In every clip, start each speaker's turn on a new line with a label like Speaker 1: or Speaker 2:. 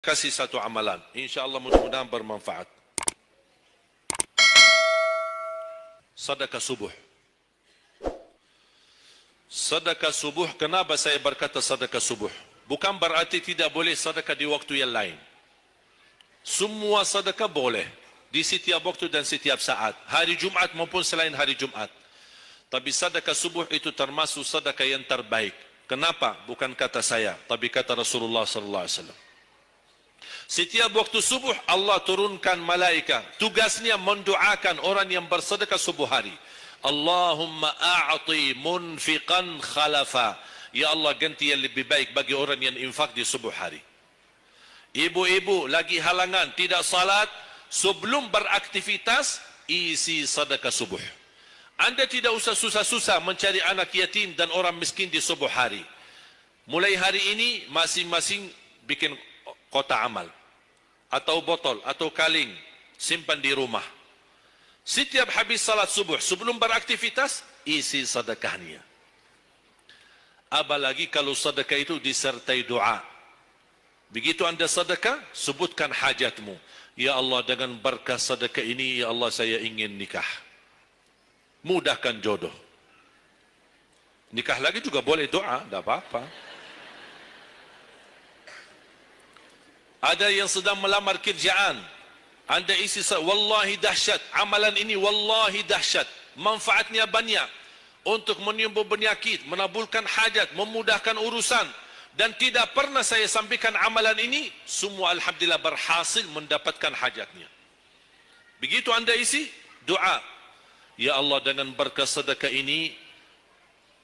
Speaker 1: kasih satu amalan. InsyaAllah mudah-mudahan bermanfaat. Sedekah subuh. Sedekah subuh, kenapa saya berkata sedekah subuh? Bukan berarti tidak boleh sedekah di waktu yang lain. Semua sedekah boleh. Di setiap waktu dan setiap saat. Hari Jumat maupun selain hari Jumat. Tapi sedekah subuh itu termasuk sedekah yang terbaik. Kenapa? Bukan kata saya, tapi kata Rasulullah SAW. Setiap waktu subuh Allah turunkan malaikat. Tugasnya mendoakan orang yang bersedekah subuh hari. Allahumma a'ti munfiqan khalafa. Ya Allah, ganti yang lebih baik bagi orang yang infak di subuh hari. Ibu-ibu lagi halangan tidak salat, sebelum beraktivitas isi sedekah subuh. Anda tidak usah susah-susah mencari anak yatim dan orang miskin di subuh hari. Mulai hari ini masing-masing bikin kotak amal atau botol atau kaling, simpan di rumah. Setiap habis salat subuh sebelum beraktivitas isi sedekahnya. Apalagi kalau sedekah itu disertai doa. Begitu anda sedekah, sebutkan hajatmu. Ya Allah, dengan berkah sedekah ini, ya Allah, saya ingin nikah. Mudahkan jodoh. Nikah lagi juga boleh doa, tidak apa-apa. Ada yang sedang melamar kerjaan, anda isi, wallahi dahsyat, amalan ini wallahi dahsyat, manfaatnya banyak untuk menyembuh penyakit, menabulkan hajat, memudahkan urusan. Dan tidak pernah saya sampaikan amalan ini, semua alhamdulillah berhasil mendapatkan hajatnya. Begitu anda isi, doa. Ya Allah, dengan berkah sedekah ini,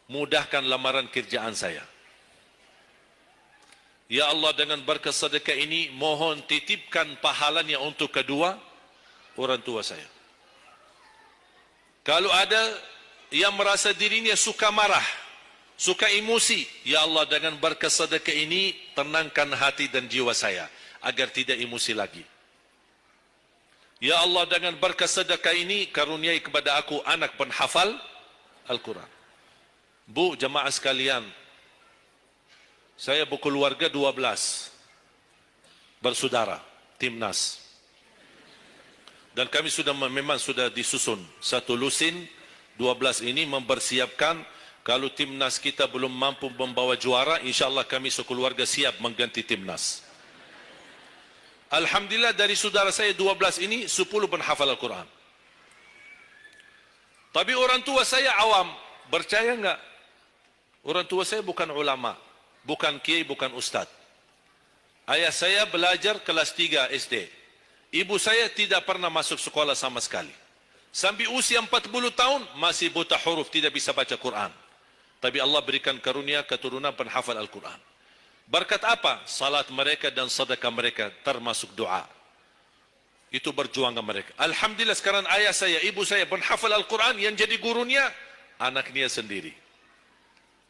Speaker 1: mudahkan lamaran kerjaan saya. Ya Allah, dengan berkah sedekah ini, mohon titipkan pahalanya untuk kedua orang tua saya. Kalau ada yang merasa dirinya suka marah, suka emosi, ya Allah, dengan berkah sedekah ini, tenangkan hati dan jiwa saya, agar tidak emosi lagi. Ya Allah, dengan berkah sedekah ini, karuniai kepada aku anak penghafal Al-Quran. Bu, jemaah sekalian, saya berkeluarga 12 bersaudara, timnas. Dan kami memang sudah disusun satu lusin. 12 ini mempersiapkan kalau timnas kita belum mampu membawa juara, insyaAllah kami sekeluarga siap mengganti timnas. Alhamdulillah, dari saudara saya 12 ini 10 penghafal Al-Quran. Tapi orang tua saya awam. Percaya enggak? Orang tua saya bukan ulama, bukan kiai, bukan ustaz. Ayah saya belajar kelas 3 SD. Ibu saya tidak pernah masuk sekolah sama sekali. Sampai usia 40 tahun masih buta huruf, tidak bisa baca Quran. Tapi Allah berikan karunia keturunan penghafal Al-Quran. Berkat apa? Salat mereka dan sedekah mereka, termasuk doa. Itu perjuangan mereka. Alhamdulillah, sekarang ayah saya, ibu saya penghafal Al-Quran, yang jadi gurunya anaknya sendiri.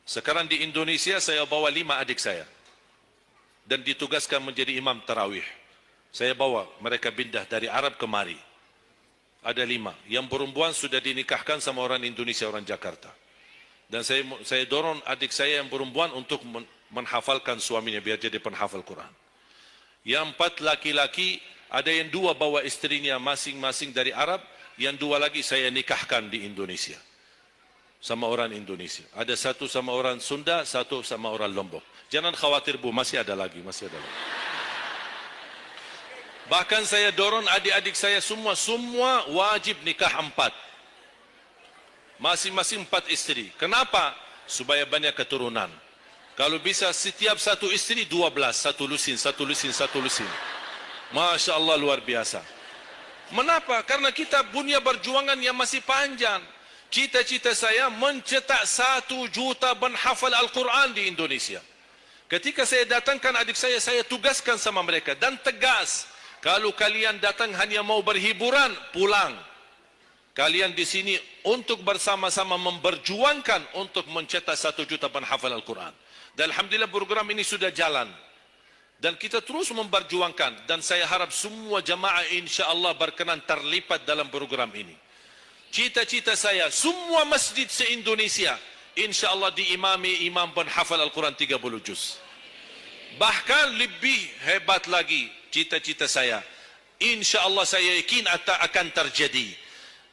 Speaker 1: Sekarang di Indonesia saya bawa 5 adik saya dan ditugaskan menjadi imam tarawih. Saya bawa mereka pindah dari Arab kemari. Ada 5. Yang perempuan sudah dinikahkan sama orang Indonesia, orang Jakarta. Dan saya dorong adik saya yang perempuan untuk menghafalkan suaminya biar jadi penghafal Quran. Yang 4 laki-laki, ada yang 2 bawa istrinya masing-masing dari Arab, yang 2 lagi saya nikahkan di Indonesia sama orang Indonesia. Ada 1 sama orang Sunda, 1 sama orang Lombok. Jangan khawatir Bu, masih ada lagi, masih ada lagi. Bahkan saya dorong adik-adik saya semua wajib nikah 4. Masing-masing 4 istri. Kenapa? Supaya banyak keturunan. Kalau bisa setiap satu istri 12, satu lusin. Masya Allah, luar biasa. Mengapa? Karena kita punya perjuangan yang masih panjang. Cita-cita saya mencetak 1 juta penghafal Al-Quran di Indonesia. Ketika saya datangkan adik saya tugaskan sama mereka dan tegas. Kalau kalian datang hanya mau berhiburan, pulang. Kalian di sini untuk bersama-sama memperjuangkan untuk mencetak 1 juta penghafal Al-Quran. Dan alhamdulillah program ini sudah jalan. Dan kita terus memperjuangkan. Dan saya harap semua jamaah insyaAllah berkenan terlibat dalam program ini. Cita-cita saya, semua masjid se-Indonesia insyaAllah diimami imam penghafal Al-Quran 30 juz. Bahkan lebih hebat lagi cita-cita saya. InsyaAllah saya yakin akan terjadi.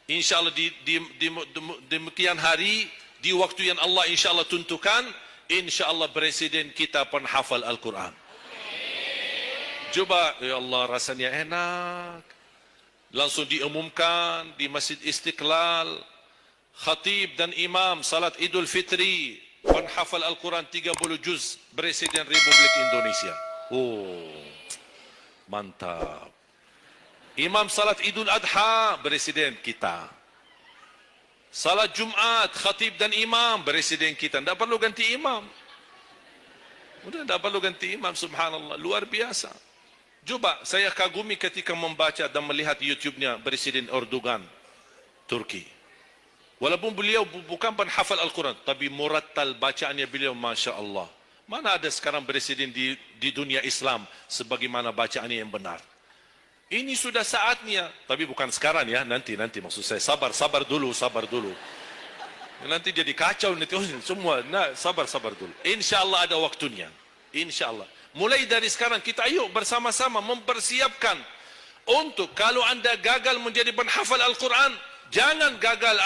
Speaker 1: InsyaAllah di demikian hari, di waktu yang Allah insyaAllah tentukan, insyaAllah Presiden kita penghafal Al-Quran. Coba, ya Allah rasanya enak. Langsung diumumkan di Masjid Istiqlal, khatib dan imam salat Idul Fitri, penghafal Al-Quran 30 juz, Presiden Republik Indonesia. Oh, mantap. Imam salat Idul Adha, Presiden kita. Salat Jumat, khatib dan imam, Presiden kita. Tidak perlu ganti imam. Sudah tidak perlu ganti imam, subhanallah. Luar biasa. Coba, saya kagumi ketika membaca dan melihat YouTube-nya Presiden Erdogan, Turki. Walaupun beliau bukan penghafal Al-Quran, tapi murattal bacaannya beliau, Masya Allah. Mana ada sekarang Presiden di dunia Islam sebagaimana bacaannya yang benar. Ini sudah saatnya, tapi bukan sekarang ya, nanti maksud saya, sabar dulu. Nanti jadi kacau nanti semua. Nah, sabar dulu. InsyaAllah ada waktunya. InsyaAllah. Mulai dari sekarang kita ayo bersama-sama mempersiapkan untuk kalau anda gagal menjadi penghafal Al-Quran, jangan gagal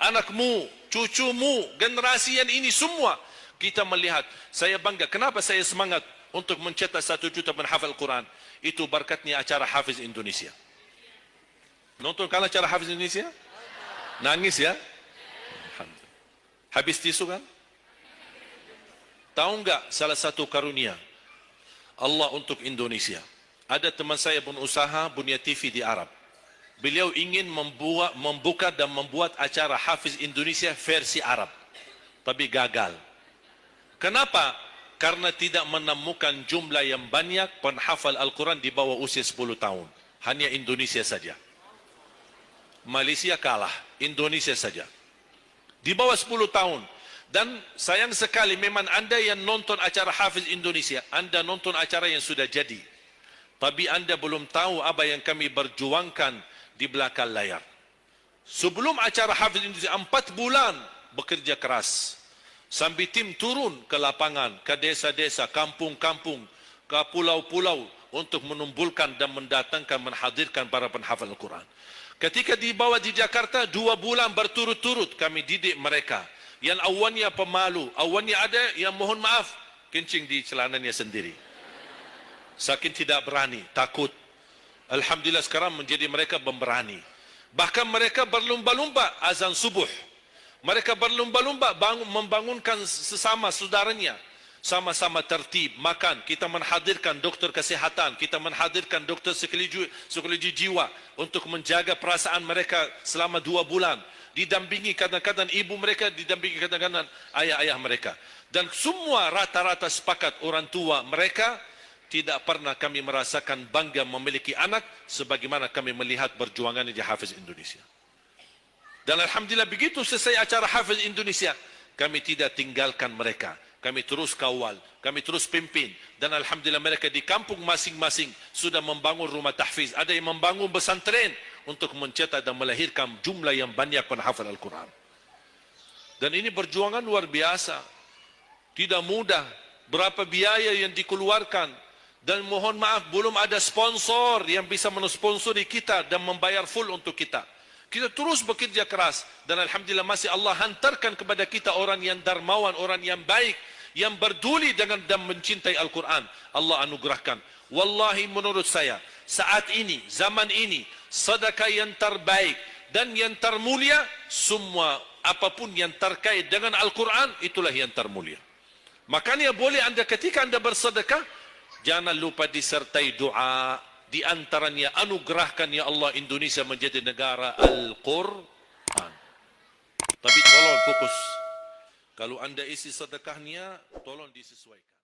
Speaker 1: anakmu, cucumu, generasi yang ini semua. Kita melihat, saya bangga. Kenapa saya semangat untuk mencetak 1 juta penghafal Al-Quran? Itu berkatnya acara Hafiz Indonesia. Nonton kan acara Hafiz Indonesia? Nangis ya? Habis tisu kan? Tahu enggak salah satu karunia Allah untuk Indonesia? Ada teman saya berusaha punya TV di Arab. Beliau ingin membuka dan membuat acara Hafiz Indonesia versi Arab. Tapi gagal. Kenapa? Karena tidak menemukan jumlah yang banyak penghafal Al-Quran di bawah usia 10 tahun. Hanya Indonesia saja. Malaysia kalah, Indonesia saja. Di bawah 10 tahun. Dan sayang sekali memang anda yang nonton acara Hafiz Indonesia, anda nonton acara yang sudah jadi. Tapi anda belum tahu apa yang kami berjuangkan di belakang layar. Sebelum acara Hafiz Indonesia, 4 bulan bekerja keras. Sambil tim turun ke lapangan, ke desa-desa, kampung-kampung, ke pulau-pulau untuk menumbulkan dan mendatangkan, menghadirkan para penghafal Al-Quran. Ketika dibawa di Jakarta, 2 bulan berturut-turut kami didik mereka. Yang awalnya pemalu, awalnya ada yang mohon maaf, kencing di celananya sendiri. Saking tidak berani, takut. Alhamdulillah sekarang menjadi mereka pemberani. Bahkan mereka berlumba-lumba azan subuh. Mereka berlumba-lumba membangunkan sesama saudaranya. Sama-sama tertib, makan. Kita menghadirkan dokter kesehatan, kita menghadirkan dokter psikologi jiwa untuk menjaga perasaan mereka selama 2 bulan. Didampingi kadang-kadang ibu mereka, didampingi kadang-kadang ayah-ayah mereka. Dan semua rata-rata sepakat orang tua mereka tidak pernah kami merasakan bangga memiliki anak sebagaimana kami melihat perjuangannya di Hafiz Indonesia. Dan alhamdulillah begitu selesai acara Hafiz Indonesia, kami tidak tinggalkan mereka. Kami terus kawal, kami terus pimpin. Dan alhamdulillah mereka di kampung masing-masing sudah membangun rumah tahfiz. Ada yang membangun pesantren untuk mencetak dan melahirkan jumlah yang banyak penghafal Al-Quran. Dan ini perjuangan luar biasa. Tidak mudah. Berapa biaya yang dikeluarkan. Dan mohon maaf, belum ada sponsor yang bisa mensponsori kita dan membayar full untuk kita. Kita terus bekerja keras. Dan alhamdulillah masih Allah hantarkan kepada kita orang yang dermawan, orang yang baik, yang berduli dengan dan mencintai Al-Quran. Allah anugerahkan. Wallahi menurut saya, saat ini, zaman ini, sedekah yang terbaik dan yang termulia, semua apapun yang terkait dengan Al-Quran, itulah yang termulia. Makanya boleh anda ketika anda bersedekah, jangan lupa disertai doa. Di antaranya anugerahkan ya Allah Indonesia menjadi negara Al-Quran. Tapi tolong fokus. Kalau anda isi sedekahnya, tolong disesuaikan.